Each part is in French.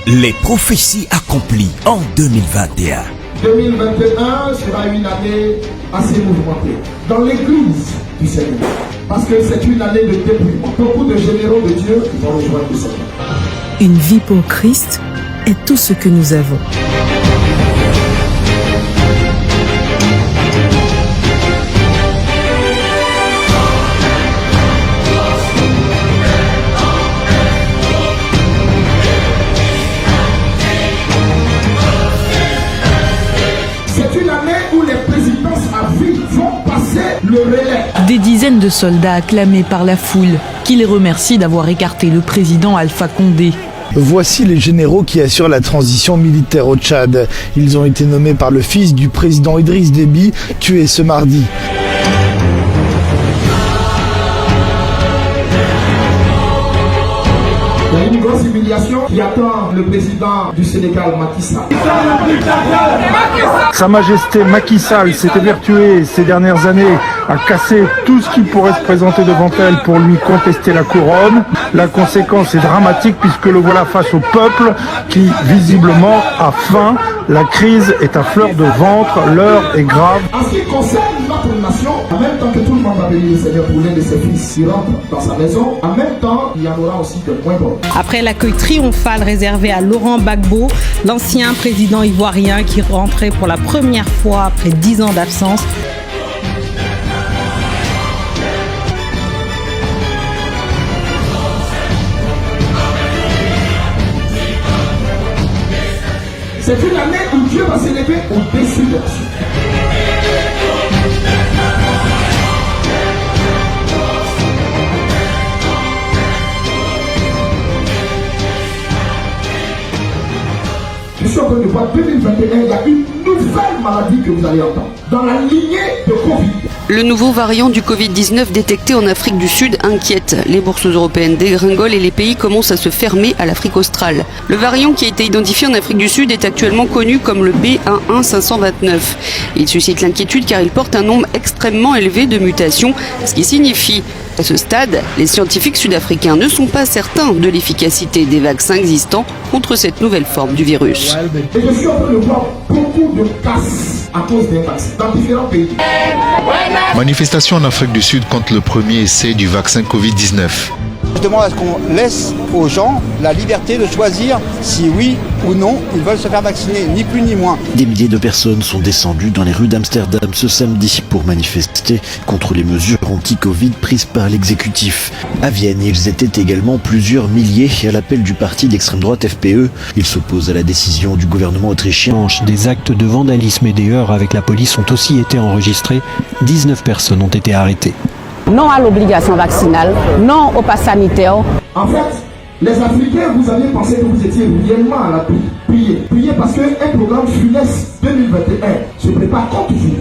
Les prophéties accomplies en 2021. 2021 sera une année assez mouvementée dans l'église du Seigneur. Parce que c'est une année de dépouillement. Beaucoup de généraux de Dieu vont rejoindre le Seigneur. Une vie pour Christ est tout ce que nous avons. Des dizaines de soldats acclamés par la foule, qui les remercie d'avoir écarté le président Alpha Condé. Voici les généraux qui assurent la transition militaire au Tchad. Ils ont été nommés par le fils du président Idriss Déby, tué ce mardi. Il y a une grosse humiliation qui attend le président du Sénégal, Macky Sall. Sa Majesté Macky Sall s'est évertuée ces dernières années à casser tout ce qui pourrait se présenter devant elle pour lui contester la couronne. La conséquence est dramatique puisque le voilà face au peuple qui visiblement a faim. La crise est à fleur de ventre, l'heure est grave. En ce qui concerne notre nation, en même temps que tout le monde va bénir le Seigneur pour l'un de ses fils qui rentre dans sa maison, en même temps, il y en aura aussi de moins bons. Après l'accueil triomphal réservé à Laurent Gbagbo, l'ancien président ivoirien qui rentrait pour la première fois après 10 ans d'absence. C'est une année où Dieu va s'élever au-dessus de la suite. Je suis en train de voir 2021, il y a une nouvelle maladie que vous allez entendre. Dans la lignée de Covid. Le nouveau variant du Covid-19 détecté en Afrique du Sud inquiète. Les bourses européennes dégringolent et les pays commencent à se fermer à l'Afrique australe. Le variant qui a été identifié en Afrique du Sud est actuellement connu comme le B11529. Il suscite l'inquiétude car il porte un nombre extrêmement élevé de mutations, ce qui signifie à ce stade, les scientifiques sud-africains ne sont pas certains de l'efficacité des vaccins existants contre cette nouvelle forme du virus. Et je suis en train de voir beaucoup de casse à cause des vaccins dans différents pays. Manifestation en Afrique du Sud contre le premier essai du vaccin Covid-19. Je demande à ce qu'on laisse aux gens la liberté de choisir si oui ou non ils veulent se faire vacciner, ni plus ni moins. Des milliers de personnes sont descendues dans les rues d'Amsterdam ce samedi pour manifester contre les mesures anti-Covid prises par l'exécutif. À Vienne, ils étaient également plusieurs milliers à l'appel du parti d'extrême droite FPE. Ils s'opposent à la décision du gouvernement autrichien. Des actes de vandalisme et des heurts avec la police ont aussi été enregistrés. 19 personnes ont été arrêtées. Non à l'obligation vaccinale, non au pass sanitaire. En fait, les Africains, vous avez pensé que vous étiez réellement à la prier. Priez parce qu'un programme funeste 2021 se prépare contre vous.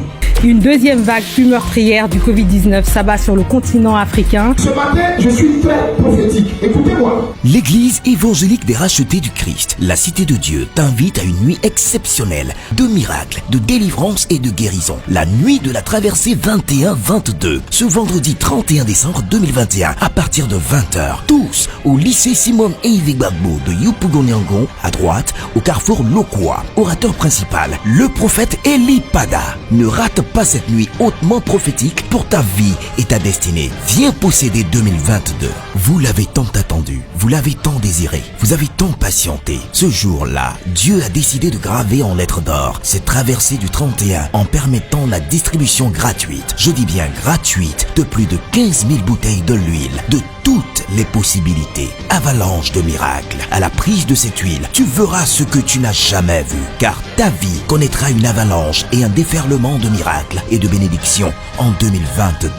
Une deuxième vague plus meurtrière du Covid-19 s'abat sur le continent africain. Ce matin, je suis très prophétique. Écoutez-moi. L'Église évangélique des rachetés du Christ, la Cité de Dieu, t'invite à une nuit exceptionnelle de miracles, de délivrance et de guérison. La nuit de la traversée 21-22, ce vendredi 31 décembre 2021, à partir de 20h. Tous au lycée Simone Eivig Gbagbo de Yopougon-Yangon, à droite, au carrefour Lokwa. Orateur principal, le prophète Eli Pada. Ne rate pas cette nuit hautement prophétique pour ta vie et ta destinée. Viens posséder 2022. Vous l'avez tant attendu, vous l'avez tant désiré, vous avez tant patienté. Ce jour-là, Dieu a décidé de graver en lettres d'or cette traversée du 31 en permettant la distribution gratuite, je dis bien gratuite, de plus de 15 000 bouteilles de l'huile, de toutes les possibilités. Avalanche de miracles. À la prise de cette huile, tu verras ce que tu n'as jamais vu, car ta vie connaîtra une avalanche et un déferlement de miracles et de bénédictions en 2022.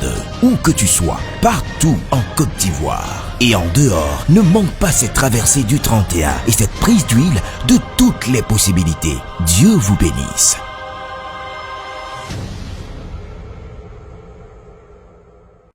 Où que tu sois, partout en Côte d'Ivoire et en dehors, ne manque pas cette traversée du 31 et cette prise d'huile de toutes les possibilités. Dieu vous bénisse.